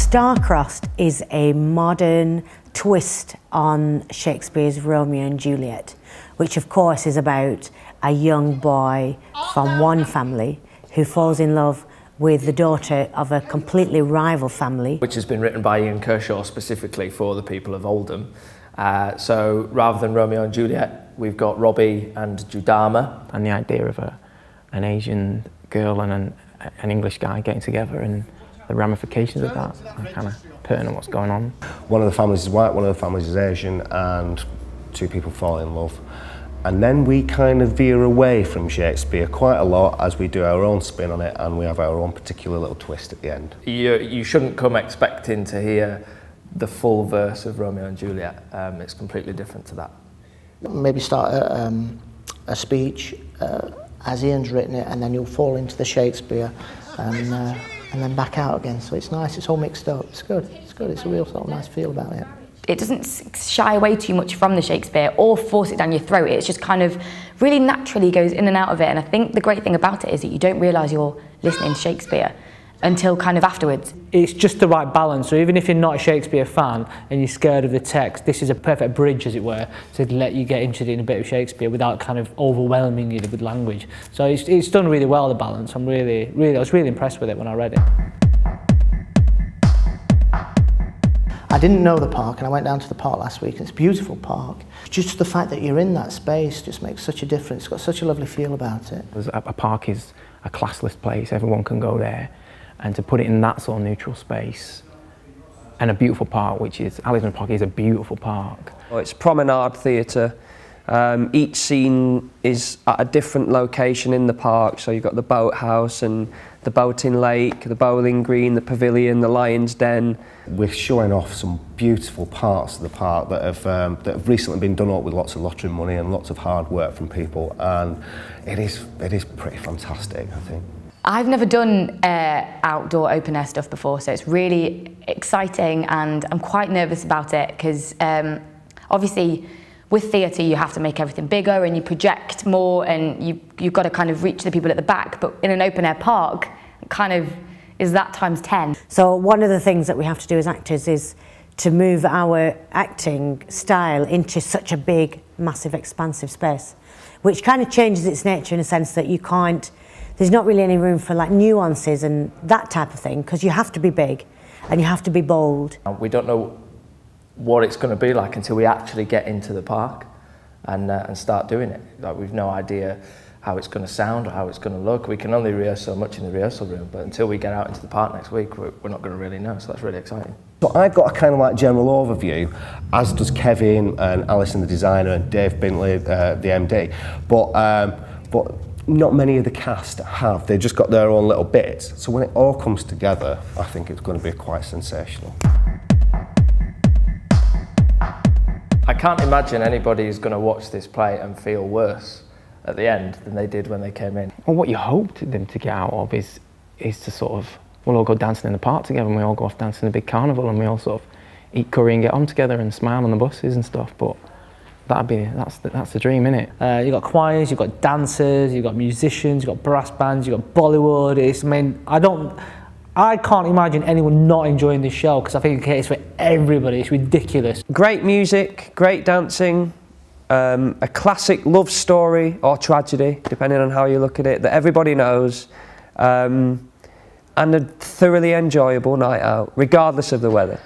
Star-Crossed is a modern twist on Shakespeare's Romeo and Juliet, which of course is about a young boy from one family who falls in love with the daughter of a completely rival family. Which has been written by Ian Kershaw specifically for the people of Oldham. So rather than Romeo and Juliet, we've got Robbie and Judama. And the idea of an Asian girl and an English guy getting together and the ramifications of that are kind of pertinent what's going on. One of the families is white, one of the families is Asian, and two people fall in love. And then we kind of veer away from Shakespeare quite a lot as we do our own spin on it, and we have our own particular little twist at the end. You shouldn't come expecting to hear the full verse of Romeo and Juliet. It's completely different to that. Maybe start a speech as Ian's written it, and then you'll fall into the Shakespeare and then back out again. So it's nice, it's all mixed up. It's good, it's good. It's a real sort of nice feel about it. It doesn't shy away too much from the Shakespeare or force it down your throat. It's just kind of really naturally goes in and out of it. And I think the great thing about it is that you don't realise you're listening to Shakespeare until kind of afterwards. It's just the right balance. So even if you're not a Shakespeare fan and you're scared of the text, this is a perfect bridge, as it were, to let you get interested in a bit of Shakespeare without kind of overwhelming you with language. So it's done really well, the balance. I was really impressed with it when I read it. I didn't know the park, and I went down to the park last week, and it's a beautiful park. Just the fact that you're in that space just makes such a difference. It's got such a lovely feel about it. A park is a classless place, everyone can go there, and to put it in that sort of neutral space, and a beautiful park, which is, Alexandra Park is a beautiful park. It's promenade theatre. Each scene is at a different location in the park, so you've got the boathouse and the boating lake, the bowling green, the pavilion, the lion's den. We're showing off some beautiful parts of the park that have recently been done up with lots of lottery money and lots of hard work from people, and it is pretty fantastic, I think. I've never done outdoor open air stuff before, so it's really exciting, and I'm quite nervous about it because obviously with theatre you have to make everything bigger and you project more, and you've got to kind of reach the people at the back, but in an open air park it kind of is that times 10. So one of the things that we have to do as actors is to move our acting style into such a big, massive, expansive space, which kind of changes its nature in a sense that you can't, there's not really any room for like nuances and that type of thing, because you have to be big and you have to be bold. We don't know what it's going to be like until we actually get into the park and start doing it. Like, we've no idea how it's going to sound or how it's going to look. We can only rehearse so much in the rehearsal room, but until we get out into the park next week, we're not going to really know, so that's really exciting. So I've got a kind of like general overview, as does Kevin and Alison, the designer, and Dave Bintley, the MD, but not many of the cast have. They've just got their own little bits. So when it all comes together, I think it's going to be quite sensational. I can't imagine anybody who's going to watch this play and feel worse at the end than they did when they came in. Well, what you hoped them to get out of is to sort of, we'll all go dancing in the park together, and we all go off dancing in a big carnival, and we all sort of eat curry and get on together and smile on the buses and stuff, but that's the dream, innit? You've got choirs, you've got dancers, you've got musicians, you've got brass bands, you've got Bollywood. I can't imagine anyone not enjoying this show, because I think it's for everybody. It's ridiculous. Great music, great dancing, a classic love story or tragedy, depending on how you look at it, that everybody knows, and a thoroughly enjoyable night out, regardless of the weather.